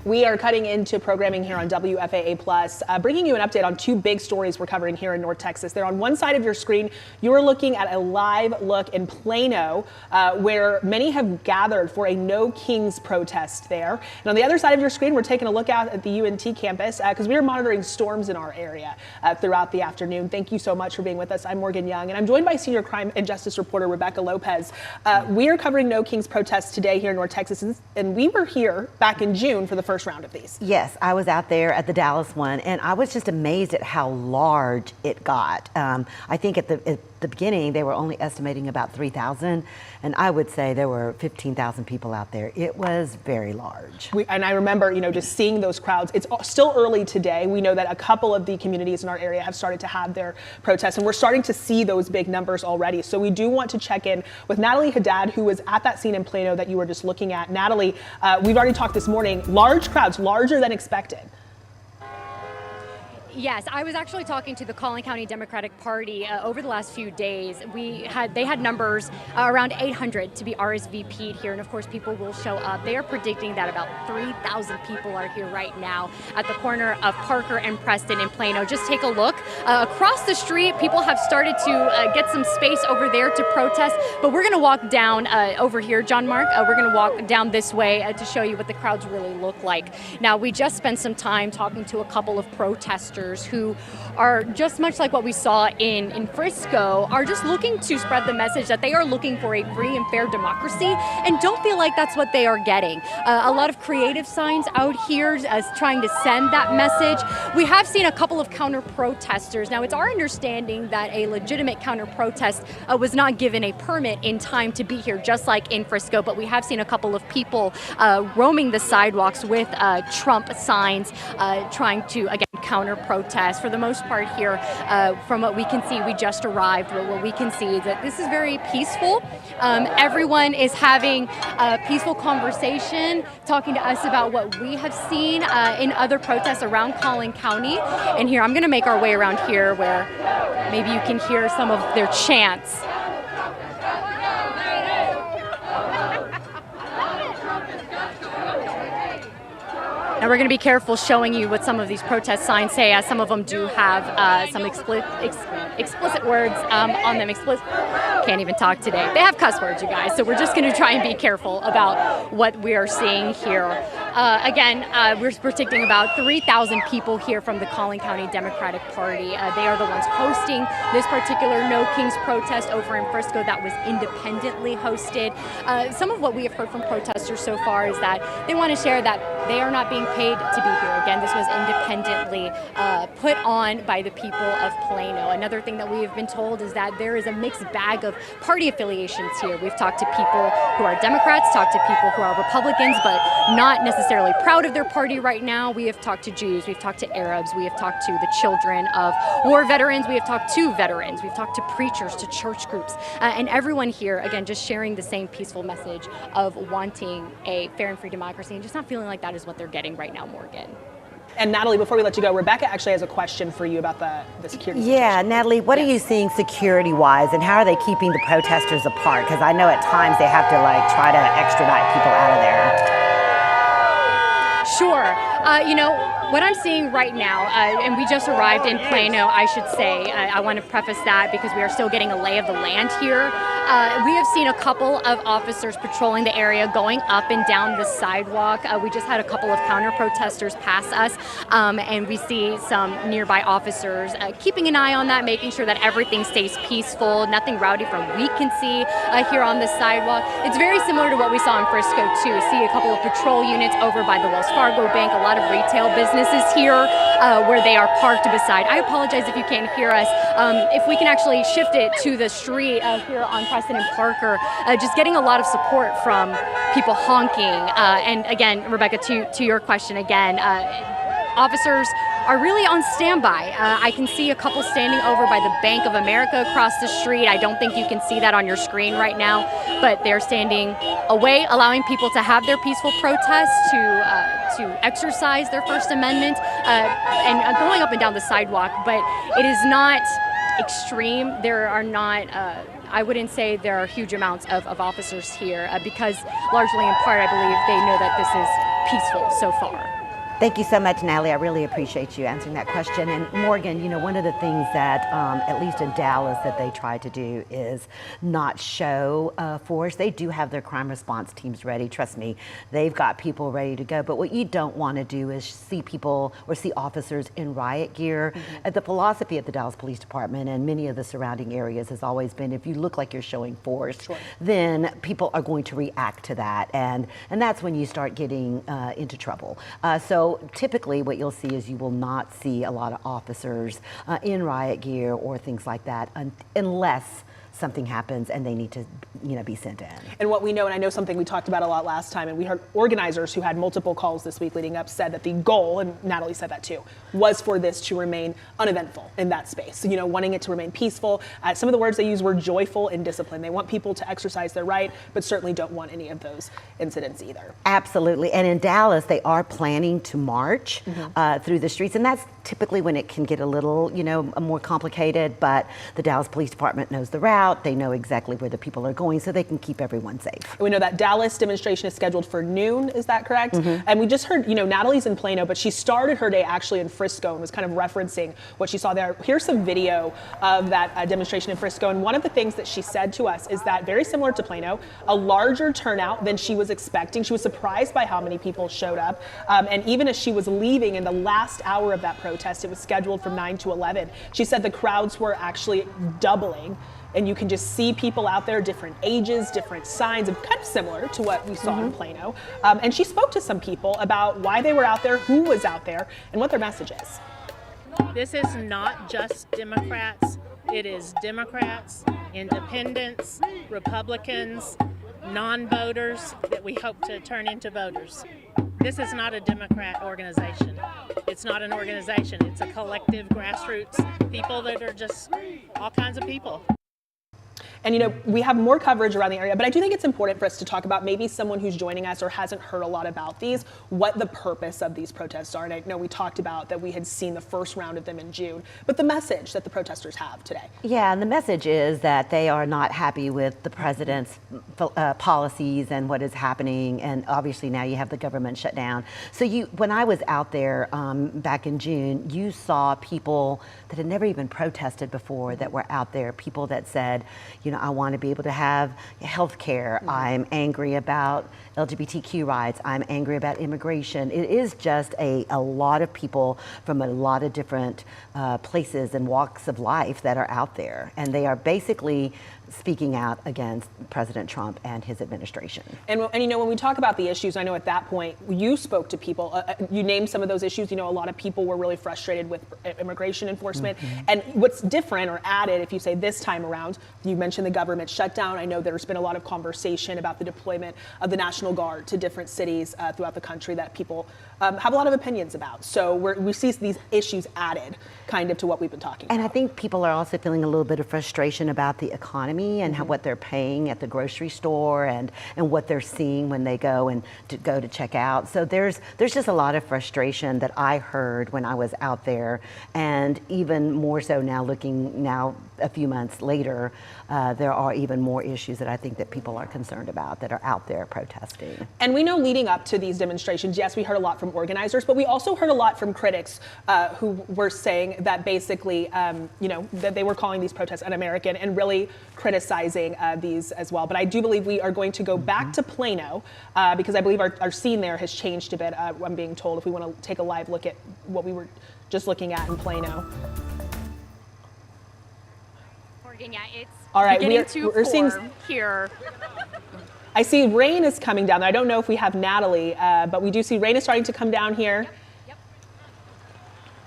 We are cutting into programming here on WFAA Plus, bringing you an update on two big stories we're covering here in North Texas. They're on one side of your screen. You're looking at a live look in Plano, where many have gathered for a No Kings protest there. And on the other side of your screen, we're taking a look out at the UNT campus because we are monitoring storms in our area throughout the afternoon. Thank you so much for being with us. I'm Morgan Young, and I'm joined by senior crime and justice reporter Rebecca Lopez. We are covering No Kings protests today here in North Texas, and we were here back in June for the first round of these. Yes, I was out there at the Dallas one, and I was just amazed at how large it got. I think at the beginning, they were only estimating about 3,000, and I would say there were 15,000 people out there. It was very large. And I remember, just seeing those crowds. It's still early today. We know that a couple of the communities in our area have started to have their protests, and we're starting to see those big numbers already. So we do want to check in with Natalie Haddad, who was at that scene in Plano that you were just looking at. Natalie, we've already talked this morning, large crowds, larger than expected. Yes, I was actually talking to the Collin County Democratic Party over the last few days. They had numbers around 800 to be RSVP'd here, and of course people will show up. They are predicting that about 3,000 people are here right now at the corner of Parker and Preston in Plano. Just take a look across the street. People have started to get some space over there to protest, but we're going to walk down over here, John Mark. We're going to walk down this way to show you what the crowds really look like. Now, we just spent some time talking to a couple of protesters who are just much like what we saw in Frisco, are just looking to spread the message that they are looking for a free and fair democracy and don't feel like that's what they are getting. A lot of creative signs out here trying to send that message. We have seen a couple of counter protesters. Now, it's our understanding that a legitimate counter protest was not given a permit in time to be here, just like in Frisco, but we have seen a couple of people roaming the sidewalks with Trump signs trying to, again, counter protest. For the most part here, from what we can see, we just arrived, but what we can see is that this is very peaceful. Everyone is having a peaceful conversation, talking to us about what we have seen in other protests around Collin County. And here, I'm going to make our way around here where maybe you can hear some of their chants. Now we're going to be careful showing you what some of these protest signs say, as some of them do have some explicit words on them. Can't even talk today. They have cuss words, you guys, so we're just going to try and be careful about what we are seeing here. Again, we're predicting about 3,000 people here from the Collin County Democratic Party. They are the ones hosting this particular No Kings protest over in Frisco that was independently hosted. Some of what we have heard from protesters so far is that they want to share that they are not being paid to be here. Again, this was independently put on by the people of Plano. Another thing that we have been told is that there is a mixed bag of party affiliations here. We've talked to people who are Democrats, talked to people who are Republicans, but not necessarily proud of their party right now. We have talked to Jews, we've talked to Arabs, we have talked to the children of war veterans, we have talked to veterans, we've talked to preachers, to church groups, and everyone here, again, just sharing the same peaceful message of wanting a fair and free democracy and just not feeling like that is what they're getting right now, Morgan. And Natalie, before we let you go, Rebecca actually has a question for you about the security situation. Yeah, Natalie, what are you seeing security-wise, and how are they keeping the protesters apart? Because I know at times they have to try to extradite people out of there. Sure. What I'm seeing right now, and we just arrived in Plano, I should say, I want to preface that because we are still getting a lay of the land here. We have seen a couple of officers patrolling the area, going up and down the sidewalk. We just had a couple of counter protesters pass us, and we see some nearby officers keeping an eye on that, making sure that everything stays peaceful, nothing rowdy from we can see here on the sidewalk. It's very similar to what we saw in Frisco too. See a couple of patrol units over by the Wells Fargo Bank, a lot of retail businesses here where they are parked beside. I apologize if you can't hear us. If we can actually shift it to the street here on Preston and Parker, just getting a lot of support from people honking. And again, Rebecca, to your question again, officers are really on standby. I can see a couple standing over by the Bank of America across the street. I don't think you can see that on your screen right now, but they're standing away, allowing people to have their peaceful protest, to exercise their First Amendment, and going up and down the sidewalk. But it is not extreme. There are not I wouldn't say there are huge amounts of officers here because largely in part I believe they know that this is peaceful so far? Thank you so much, Natalie. I really appreciate you answering that question. And Morgan, you know, one of the things that, at least in Dallas, that they try to do is not show force. They do have their crime response teams ready. Trust me, they've got people ready to go. But what you don't want to do is see people or see officers in riot gear. The philosophy at the Dallas Police Department and many of the surrounding areas has always been, if you look like you're showing force, then people are going to react to that. And that's when you start getting into trouble. So typically what you'll see is you will not see a lot of officers in riot gear or things like that unless something happens and they need to, you know, be sent in. And what we know, and I know something we talked about a lot last time, and we heard organizers who had multiple calls this week leading up said that the goal, and Natalie said that too, was for this to remain uneventful in that space. You know, wanting it to remain peaceful. Some of the words they used were joyful and disciplined. They want people to exercise their right, but certainly don't want any of those incidents either. Absolutely. And in Dallas, they are planning to march through the streets, and that's typically when it can get a little, you know, more complicated, but the Dallas Police Department knows the route. They know exactly where the people are going, so they can keep everyone safe. We know that Dallas demonstration is scheduled for noon, is that correct? And we just heard, you know, Natalie's in Plano, but she started her day actually in Frisco and was kind of referencing what she saw there. Here's some video of that demonstration in Frisco, and one of the things that she said to us is that, very similar to Plano, a larger turnout than she was expecting. She was surprised by how many people showed up, and even as she was leaving in the last hour of that protest, it was scheduled from 9 to 11. She said the crowds were actually doubling. And you can just see people out there, different ages, different signs, of kind of similar to what we saw in Plano. And she spoke to some people about why they were out there, who was out there, and what their message is. This is not just Democrats. It is Democrats, independents, Republicans, non-voters that we hope to turn into voters. This is not a Democrat organization. It's not an organization. It's a collective grassroots people that are just all kinds of people. And, you know, we have more coverage around the area, but I do think it's important for us to talk about maybe someone who's joining us or hasn't heard a lot about these, what the purpose of these protests are. And I know we talked about that we had seen the first round of them in June, but the message that the protesters have today. Yeah, and the message is that they are not happy with the president's policies and what is happening. And obviously now you have the government shut down. So when I was out there back in June, you saw people that had never even protested before that were out there, people that said, you know, I want to be able to have health care. I'm angry about LGBTQ rights. I'm angry about immigration. It is just a lot of people from a lot of different places and walks of life that are out there. And they are basically speaking out against President Trump and his administration. And you know, when we talk about the issues, I know at that point you spoke to people, you named some of those issues. You know, a lot of people were really frustrated with immigration enforcement. And what's different or added, if you say this time around, you mentioned the government shutdown. I know there's been a lot of conversation about the deployment of the National Guard to different cities throughout the country that people have a lot of opinions about. So we see these issues added kind of to what we've been talking about. And I think people are also feeling a little bit of frustration about the economy and what they're paying at the grocery store and what they're seeing when they go to check out. So there's just a lot of frustration that I heard when I was out there, and even more so now looking now a few months later, there are even more issues that I think that people are concerned about that are out there protesting. And we know leading up to these demonstrations, yes, we heard a lot from organizers, but we also heard a lot from critics who were saying that basically, you know, that they were calling these protests un-American and really criticizing these as well. But I do believe we are going to go back to Plano because I believe our scene there has changed a bit, I'm being told, if we want to take a live look at what we were just looking at in Plano. Yeah, it's all right, we're seeing here. I see rain is coming down. I don't know if we have Natalie, but we do see rain is starting to come down here. Yep.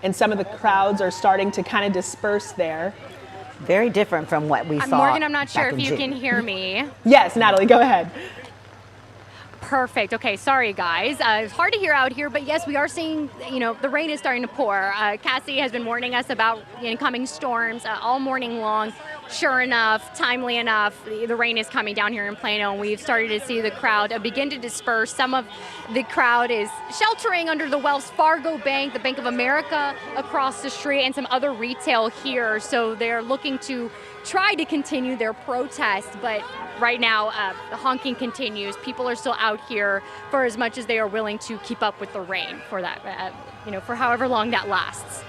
And some of the crowds are starting to kind of disperse there. Very different from what we saw. Morgan, I'm not sure if you can hear me. Yes, Natalie, go ahead. Perfect. Okay, sorry guys. It's hard to hear out here, but yes, we are seeing, you know, the rain is starting to pour. Cassie has been warning us about incoming storms all morning long. sure enough, timely enough, the rain is coming down here in Plano, and we've started to see the crowd begin to disperse. Some of the crowd is sheltering under the Wells Fargo Bank, the Bank of America across the street, and some other retail here. So they're looking to try to continue their protest, but right now the honking continues. People are still out here for as much as they are willing to keep up with the rain for that, for however long that lasts.